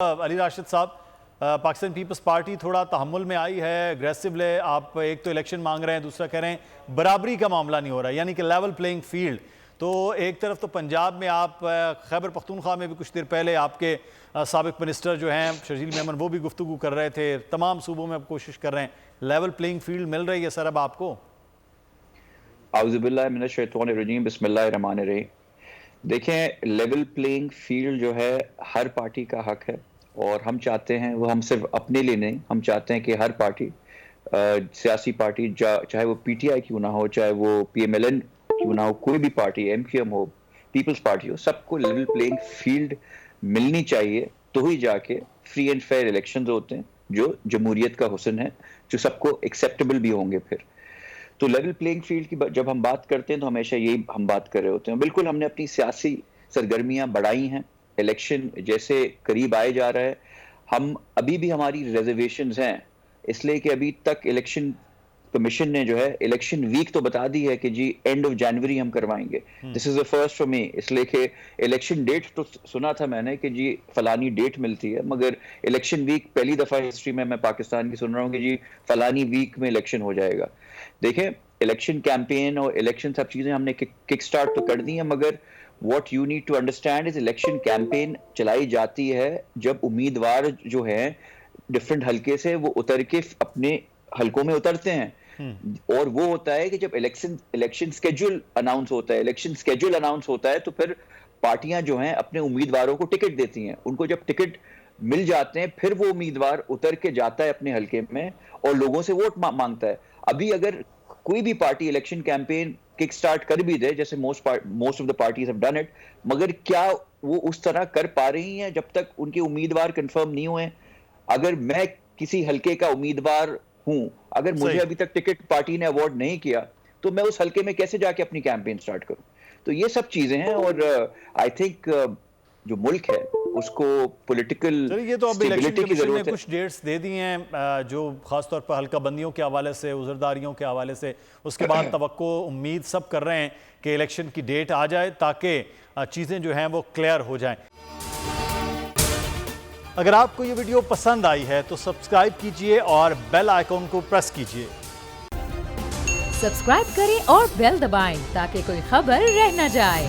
अली राशिद साहब, Pakistan peoples party थोड़ा तहम्मुल में आई है, एग्रेसिव ले। आप एक तो इलेक्शन मांग रहे हैं, दूसरा कह रहे हैं बराबरी का मामला नहीं हो रहा, यानी कि लेवल प्लेइंग फील्ड। तो एक तरफ तो पंजाब में आप, खैबर पख्तूनख्वा में भी कुछ देर पहले आपके साबिक मिनिस्टर जो हैं शर्जील मेमन, वो भी गुफ्तगू कर रहे थे। तमाम सूबों में अब कोशिश कर रहे हैं, लेवल प्लेइंग फील्ड मिल रही है सर अब आपको? आउज़ुबिल्लाहि मिनश्शैतानिर्रजीम, बिस्मिल्लाहिर्रहमानिर्रहीम। देखें, लेवल प्लेइंग फील्ड जो है हर पार्टी का हक है और हम चाहते हैं, वो हम सिर्फ अपने लिए नहीं, हम चाहते हैं कि हर पार्टी, सियासी पार्टी, चाहे वो पीटीआई क्यों ना हो, चाहे वो पीएमएलएन क्यों ना हो, कोई भी पार्टी, एमक्यूएम हो, पीपल्स पार्टी हो, सबको लेवल प्लेइंग फील्ड मिलनी चाहिए। तो ही जाके फ्री एंड फेयर इलेक्शंस होते हैं जो जमहूरियत का हुस्न है, जो सबको एक्सेप्टेबल भी होंगे। फिर तो लेवल प्लेइंग फील्ड की जब हम बात करते हैं तो हमेशा यही हम बात कर रहे होते हैं। बिल्कुल, हमने अपनी सियासी सरगर्मियां बढ़ाई हैं, इलेक्शन जैसे करीब आए जा रहा है। हम अभी भी हमारी रिजर्वेशंस हैं, इसलिए कि अभी तक इलेक्शन कमीशन ने जो है इलेक्शन वीक तो बता दी है कि जी एंड ऑफ जनवरी हम करवाएंगे। This is the first for me, इसलिए कि इलेक्शन डेट तो सुना था मैंने कि जी फलानी डेट मिलती है, मगर इलेक्शन वीक पहली दफा हिस्ट्री में मैं पाकिस्तान की सुन रहा हूँ कि जी फलानी वीक में इलेक्शन हो जाएगा। देखें, इलेक्शन कैंपेन और इलेक्शन सब चीजें हमने किक स्टार्ट तो कर दी हैं, मगर what you need to understand is election campaign चलाई जाती है जब उम्मीदवार जो है डिफरेंट हलके से वो उतर के अपने हलकों में उतरते हैं। और वो होता है कि जब इलेक्शन स्केड्यूल अनाउंस होता है, इलेक्शन स्केड्यूल अनाउंस होता है तो फिर पार्टियां जो हैं अपने उम्मीदवारों को टिकट देती हैं। उनको जब टिकट मिल जाते हैं फिर वो उम्मीदवार उतर के जाता है अपने हलके में और लोगों से वोट मांगता है। अभी अगर कोई भी party election campaign kick start कर भी दे, जैसे most of the parties have done it, मगर क्या वो उस तरह कर पा रही हैं जब तक उनके उम्मीदवार कंफर्म नहीं हुए? अगर मैं किसी हलके का उम्मीदवार हूं, अगर मुझे अभी तक टिकट पार्टी ने अवार्ड नहीं किया तो मैं उस हलके में कैसे जाके अपनी कैंपेन स्टार्ट करूं? तो ये सब चीजें हैं और आई थिंक जो मुल्क है उसको पॉलिटिकल ये तो अब इलेक्शन की कमीशन ने जरूरत है। कुछ डेट्स दे दी हैं जो खासतौर पर हल्का बंदियों के हवाले से, उजरदारियों के हवाले से। उसके बाद तवक्को, उम्मीद सब कर रहे हैं कि इलेक्शन की डेट आ जाए ताकि चीज़ें जो हैं वो क्लियर हो जाएं। अगर आपको ये वीडियो पसंद आई है तो सब्सक्राइब कीजिए और बेल आइकॉन को प्रेस कीजिए। सब्सक्राइब करें और बेल दबाएं ताकि कोई खबर रह न जाए।